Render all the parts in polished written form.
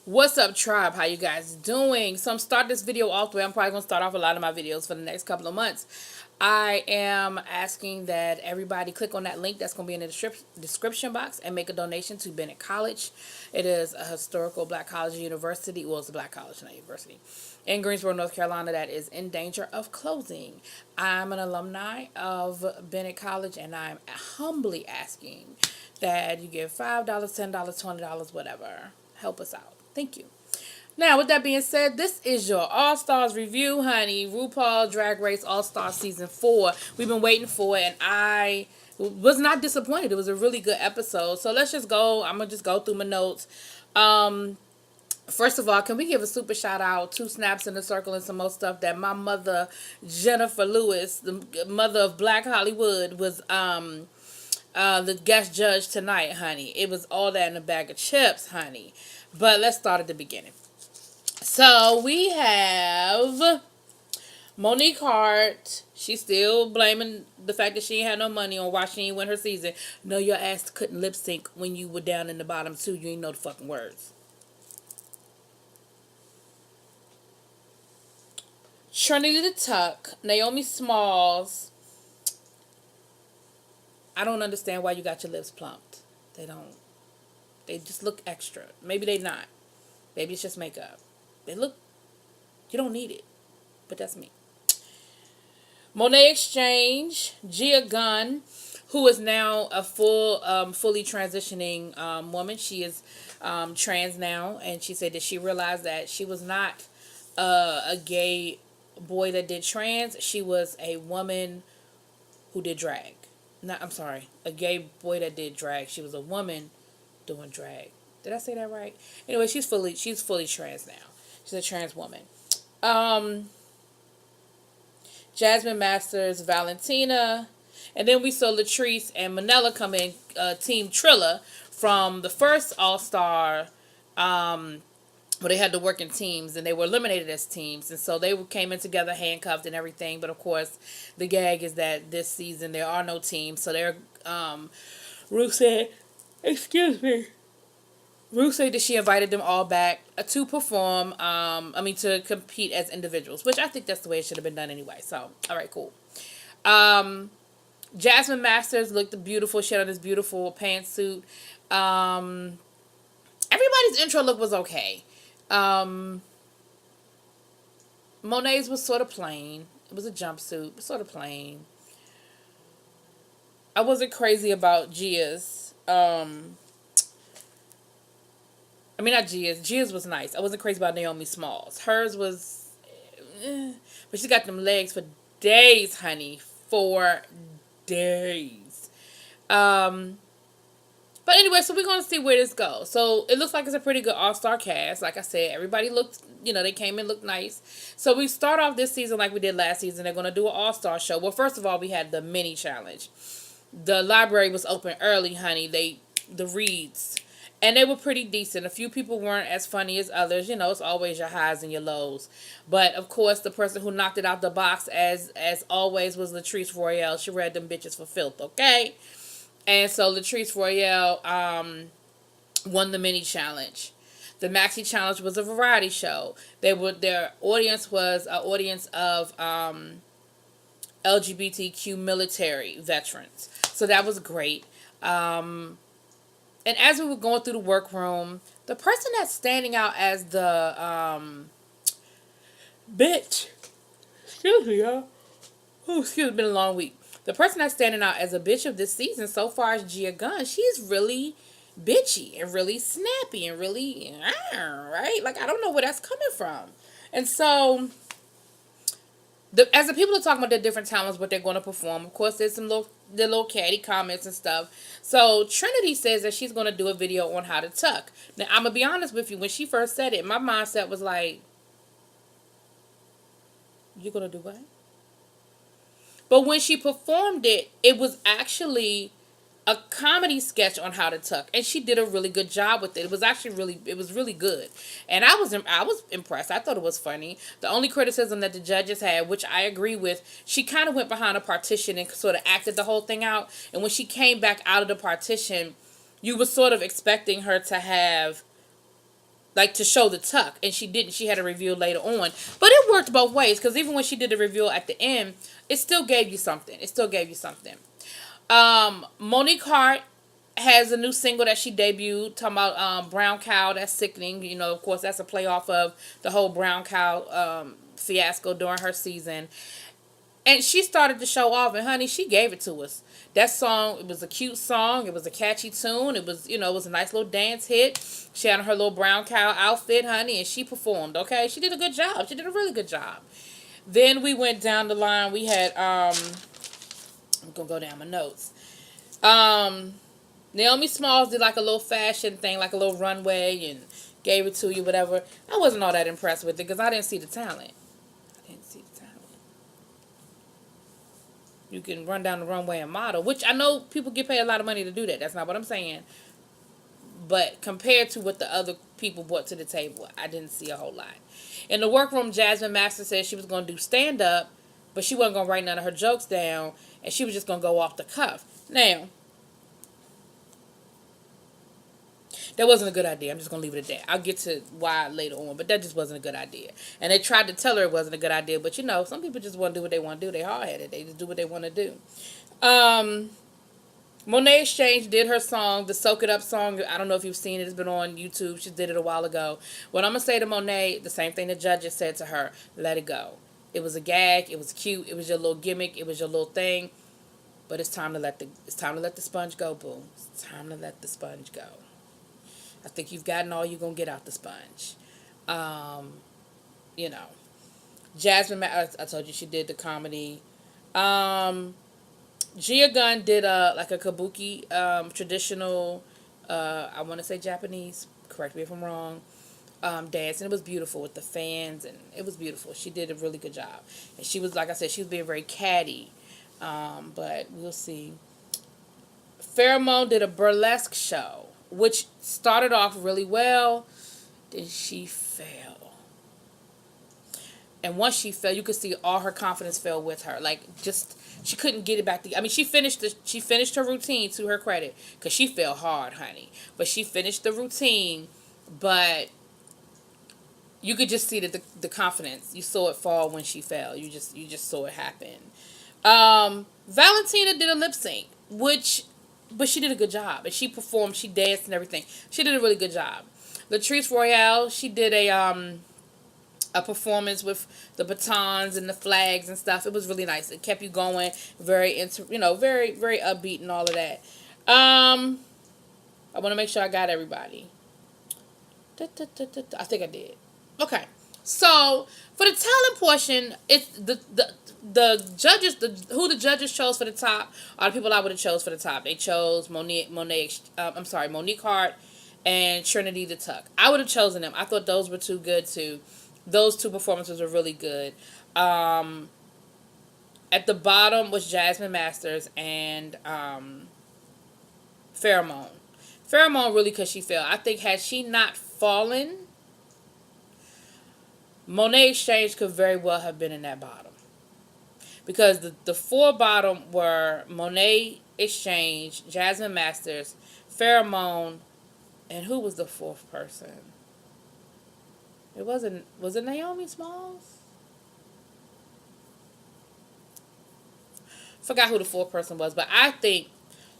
What's up, tribe? How you guys doing? So I'm starting this video off the way. I'm probably going to start off a lot of my videos for the next couple of months. I am asking that everybody click on that link that's going to be in the description box and make a donation to Bennett College. It is a historical black college university. Well, it's a black college, not university. In Greensboro, North Carolina, that is in danger of closing. I'm an alumni of Bennett College, and I'm humbly asking that you give $5, $10, $20, whatever. Help us out. Thank you. Now, with that being said, this is your All-Stars review, honey. RuPaul Drag Race All-Stars Season 4. We've been waiting for it, and I was not disappointed. It was a really good episode. So let's just go. I'm going to just go through my notes. First of all, can we give a super shout out, 2 snaps in the circle and some more stuff, that my mother, Jennifer Lewis, the mother of Black Hollywood, was the guest judge tonight, honey. It was all that in a bag of chips, honey. But let's start at the beginning. So we have Monique Hart. She's still blaming the fact that she ain't had no money on why she ain't win her season. No, your ass couldn't lip sync when you were down in the bottom two. You ain't know the fucking words. Trinity the Tuck, Naomi Smalls. I don't understand why you got your lips plumped. They don't. They just look extra. Maybe they not. Maybe it's just makeup. They look. You don't need it. But that's me. Monet Exchange, Gia Gunn, who is now a fully transitioning woman. She is trans now, and she said that she realized that she was not a gay boy that did trans. She was a woman who did drag. I'm sorry, a gay boy that did drag. She was a woman doing drag. Did I say that right? Anyway, she's fully trans now. She's a trans woman. Jasmine Masters, Valentina, and then we saw Latrice and Manila come in, Team Trilla, from the first All-Star, where they had to work in teams, and they were eliminated as teams, and so they came in together handcuffed and everything. But of course, the gag is that this season there are no teams, so they're Ruth said, excuse me. Ruth said that she invited them all back to perform, to compete as individuals, which I think that's the way it should have been done anyway. So, all right, cool. Jasmine Masters looked beautiful. She had on this beautiful pantsuit. Everybody's intro look was okay. Monet's was sort of plain. It was a jumpsuit, but sort of plain. I wasn't crazy about Gia's. Not Gia's. Gia's was nice. I wasn't crazy about Naomi Smalls. Hers was, but she got them legs for days, honey. For days. But anyway, so we're going to see where this goes. So it looks like it's a pretty good all-star cast. Like I said, everybody looked, they came in, looked nice. So we start off this season like we did last season. They're going to do an all-star show. Well, first of all, we had the mini challenge. The library was open early, honey. The reads. And they were pretty decent. A few people weren't as funny as others. It's always your highs and your lows. But, of course, the person who knocked it out the box, as always, was Latrice Royale. She read them bitches for filth, okay? And so Latrice Royale won the mini challenge. The maxi challenge was a variety show. Their audience was an audience of LGBTQ military veterans. So that was great. And as we were going through the workroom, the person that's standing out as the bitch, excuse me, y'all. Oh, excuse me, it's been a long week. The person that's standing out as a bitch of this season so far is Gia Gunn. She's really bitchy and really snappy and really, right? Like, I don't know where that's coming from. And so, as the people are talking about their different talents, what they're going to perform, of course, there's some little catty comments and stuff. So, Trinity says that she's going to do a video on how to tuck. Now, I'm going to be honest with you. When she first said it, my mindset was like, you're going to do what? But when she performed it, it was actually a comedy sketch on how to tuck, and she did a really good job with it. It was actually really good, and I was impressed. I thought it was funny. The only criticism that the judges had, which I agree with, she kind of went behind a partition and sort of acted the whole thing out. And when she came back out of the partition, you were sort of expecting her to have like to show the tuck, and she didn't. She had a reveal later on, but it worked both ways because even when she did the reveal at the end, it still gave you something. It still gave you something. Monique Hart has a new single that she debuted talking about Brown Cow. That's sickening. You know, of course, that's a play off of the whole Brown Cow fiasco during her season. And she started to show off, and honey, she gave it to us. That song, it was a cute song. It was a catchy tune. It was, it was a nice little dance hit. She had on her little brown cow outfit, honey, and she performed, okay? She did a good job. She did a really good job. Then we went down the line. We had, I'm going to go down my notes. Naomi Smalls did like a little fashion thing, like a little runway, and gave it to you, whatever. I wasn't all that impressed with it because I didn't see the talent. You can run down the runway and model, which I know people get paid a lot of money to do that. That's not what I'm saying. But compared to what the other people brought to the table, I didn't see a whole lot. In the workroom, Jasmine Master said she was going to do stand-up, but she wasn't going to write none of her jokes down, and she was just going to go off the cuff. Now, that wasn't a good idea. I'm just going to leave it at that. I'll get to why later on, but that just wasn't a good idea. And they tried to tell her it wasn't a good idea, but some people just want to do what they want to do. They hard-headed. They just do what they want to do. Monet Exchange did her song, the Soak It Up song. I don't know if you've seen it. It's been on YouTube. She did it a while ago. What I'm going to say to Monet, the same thing the judges said to her, let it go. It was a gag. It was cute. It was your little gimmick. It was your little thing. But it's time to let the sponge go, boo. It's time to let the sponge go. I think you've gotten all you're going to get out the sponge. Jasmine, I told you she did the comedy. Gia Gunn did a kabuki, traditional, I want to say Japanese, correct me if I'm wrong, dance. And it was beautiful with the fans, and it was beautiful. She did a really good job. And she was, like I said, she was being very catty. But we'll see. Pheromone did a burlesque show, which started off really well. Then she fell. And once she fell, you could see all her confidence fell with her. She couldn't get it back. She finished her routine, to her credit, because she fell hard, honey. But she finished the routine, but you could just see the confidence. You saw it fall when she fell. You just saw it happen. Valentina did a lip sync, but she did a good job. And she performed, she danced and everything. She did a really good job. Latrice Royale, she did a performance with the batons and the flags and stuff. It was really nice. It kept you going, very very upbeat and all of that. I want to make sure I got everybody. I think I did. Okay. So, for the talent portion, it's the judges, who the judges chose for the top are the people I would have chose for the top. They chose Monique Hart and Trinity the Tuck. I would have chosen them. I thought those were too good too. Those two performances were really good. At the bottom was Jasmine Masters and Pheromone. Pheromone really because she fell. I think had she not fallen, Monet Exchange could very well have been in that bottom. Because the four bottom were Monet Exchange, Jasmine Masters, Pheromone, and who was the fourth person? Was it Naomi Smalls? Forgot who the fourth person was, but I think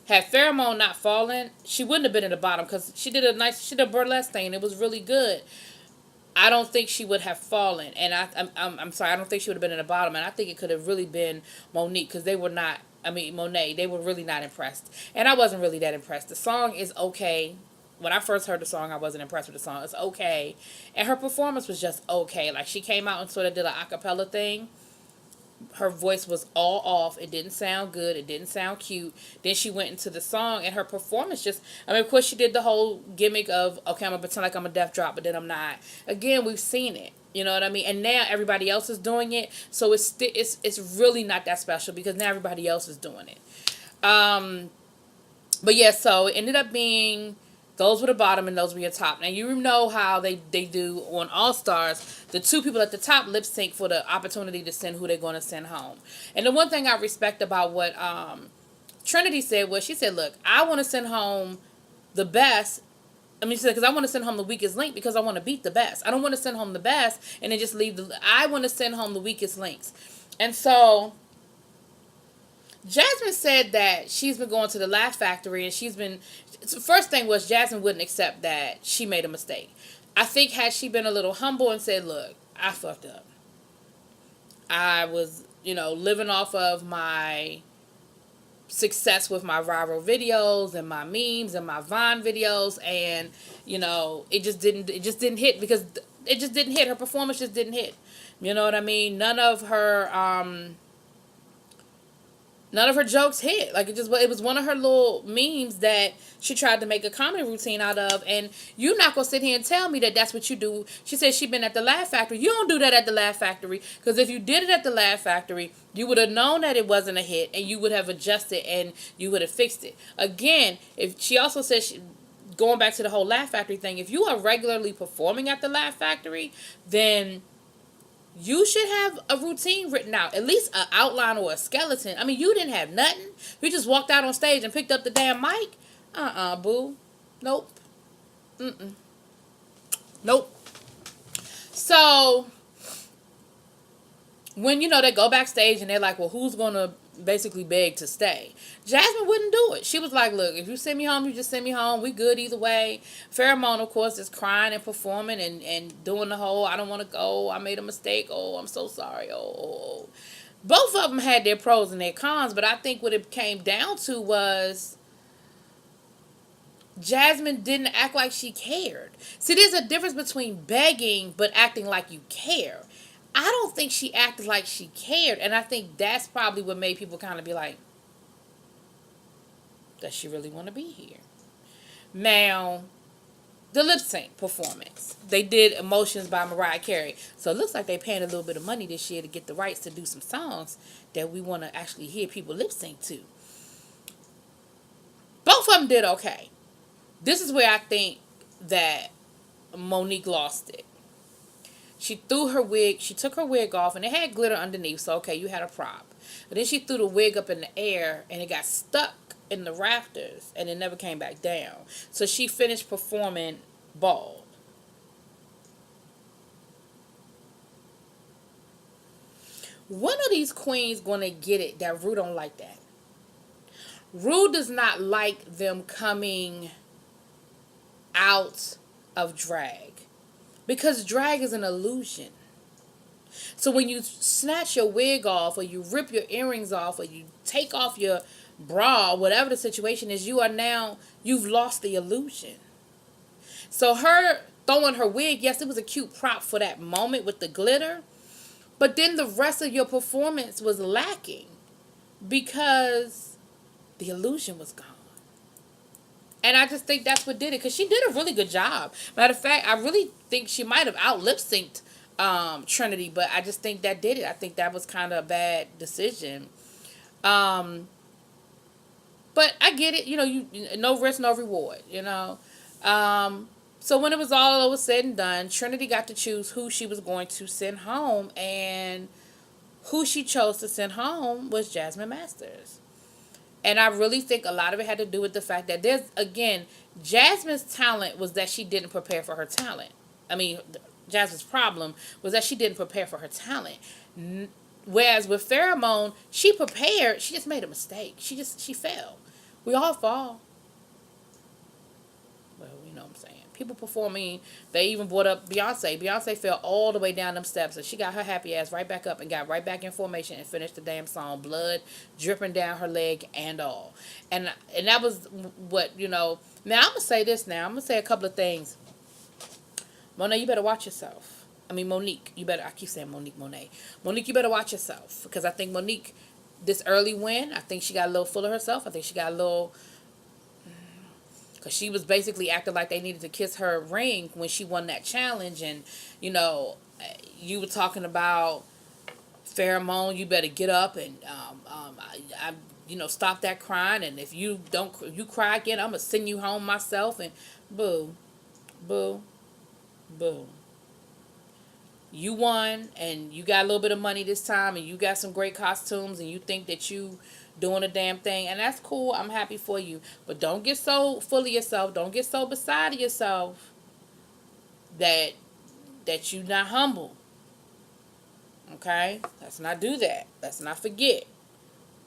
had Pheromone not fallen, she wouldn't have been in the bottom because she did a burlesque thing. It was really good. I don't think she would have fallen, and I'm sorry, I don't think she would have been in the bottom, and I think it could have really been Monique because they were not. Monet. They were really not impressed, and I wasn't really that impressed. The song is okay. When I first heard the song, I wasn't impressed with the song. It's okay, and her performance was just okay. Like she came out and sort of did an acapella thing. Her voice was all off. It didn't sound good. It didn't sound cute. Then she went into the song, and her performance just... of course, she did the whole gimmick of, okay, I'm going to pretend like I'm a deaf drop, but then I'm not. Again, we've seen it. You know what I mean? And now everybody else is doing it, so it's really not that special because now everybody else is doing it. But yeah, so it ended up being... Those were the bottom and those were your top. Now, you know how they do on All-Stars. The two people at the top lip sync for the opportunity to send who they're going to send home. And the one thing I respect about what Trinity said was, she said, look, I want to send home the best, I mean, because I want to send home the weakest link because I want to beat the best. I don't want to send home the best and then just leave I want to send home the weakest links. And so Jasmine said that she's been going to the Laugh Factory and first thing was Jasmine wouldn't accept that she made a mistake. I think had she been a little humble and said, look, I fucked up. I was, living off of my success with my viral videos and my memes and my Vine videos, and it just didn't hit because it just didn't hit. Her performance just didn't hit. You know what I mean? None of her jokes hit. Like, it was one of her little memes that she tried to make a comedy routine out of, and you're not gonna sit here and tell me that that's what you do. She said she been at the Laugh Factory. You don't do that at the Laugh Factory, because if you did it at the Laugh Factory, you would have known that it wasn't a hit, and you would have adjusted and you would have fixed it. Again, if she also said going back to the whole Laugh Factory thing, if you are regularly performing at the Laugh Factory, then you should have a routine written out, at least an outline or a skeleton. I mean, you didn't have nothing. You just walked out on stage and picked up the damn mic. Boo. Nope. Nope. So, when, they go backstage and they're like, well, who's going to basically beg to stay? Jasmine wouldn't do it. She was like, look, if you send me home, you just send me home. We good either way. Pheromone, of course, is crying and performing and doing the whole, I don't want to go. I made a mistake. Oh, I'm so sorry. Oh. Both of them had their pros and their cons, but I think what it came down to was Jasmine didn't act like she cared. See, there's a difference between begging but acting like you care. I don't think she acted like she cared, and I think that's probably what made people kind of be like, does she really want to be here? Now, the lip sync performance. They did Emotions by Mariah Carey. So it looks like they paying a little bit of money this year to get the rights to do some songs that we want to actually hear people lip sync to. Both of them did okay. This is where I think that Monique lost it. She took her wig off, and it had glitter underneath, so okay, you had a prop. But then she threw the wig up in the air, and it got stuck in the rafters, and it never came back down. So she finished performing bald. One of these queens gonna get it that Ru don't like that. Ru does not like them coming out of drag, because drag is an illusion. So when you snatch your wig off, or you rip your earrings off, or you take off your bra, whatever the situation is, you've lost the illusion. So her throwing her wig, yes, it was a cute prop for that moment with the glitter, but then the rest of your performance was lacking because the illusion was gone. And I just think that's what did it, because she did a really good job. Matter of fact, I really think she might have out lip synced Trinity, but I just think that did it. I think that was kind of a bad decision. But I get it. You no risk, no reward. So when it was all over said and done, Trinity got to choose who she was going to send home, and who she chose to send home was Jasmine Masters. And I really think a lot of it had to do with the fact that Jasmine's talent was that she didn't prepare for her talent. I mean, Jasmine's problem was that she didn't prepare for her talent. Whereas with Pheromone, she prepared, she just made a mistake. She fell. We all fall. Well, you know what I'm saying. People performing, they even brought up Beyonce. Beyonce fell all the way down them steps, and she got her happy ass right back up and got right back in formation and finished the damn song, blood dripping down her leg and all. And that was what, Now, I'm going to say this now. I'm going to say a couple of things. Monet, you better watch yourself. I mean, Monique, I keep saying Monet. Monique, you better watch yourself, because I think Monique, this early win, I think she got a little full of herself. I think she got a little... Because she was basically acting like they needed to kiss her ring when she won that challenge. And, you were talking about Pheromone, you better get up and, stop that crying. And if you cry again, I'm going to send you home myself. And boo, boo, boo. you won and you got a little bit of money this time and you got some great costumes and you think that you doing a damn thing, and that's cool. I'm happy for you. But don't get so full of yourself. Don't get so beside yourself that you not humble. Okay? Let's not do that. Let's not forget.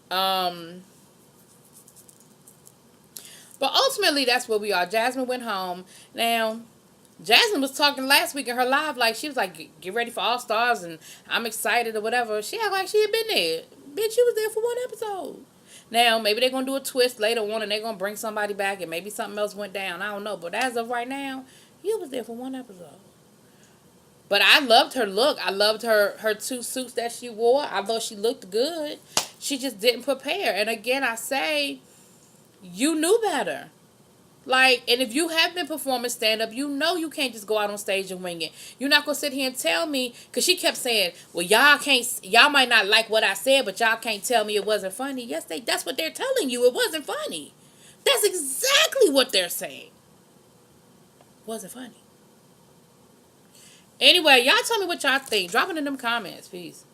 But ultimately, that's where we are. Jasmine went home. Now, Jasmine was talking last week in her live, like, she was like, get ready for All Stars, and I'm excited or whatever. She acted like she had been there. Bitch, you was there for one episode. Now, maybe they're going to do a twist later on, and they're going to bring somebody back, and maybe something else went down. I don't know. But as of right now, you was there for one episode. But I loved her look. I loved her two suits that she wore. I thought she looked good. She just didn't prepare. And again, I say, you knew better. Like, and if you have been performing stand-up, you know you can't just go out on stage and wing it. You're not going to sit here and tell me, because she kept saying, well, y'all might not like what I said, but y'all can't tell me it wasn't funny. Yes, that's what they're telling you. It wasn't funny. That's exactly what they're saying. It wasn't funny. Anyway, y'all tell me what y'all think. Drop it in them comments. Peace.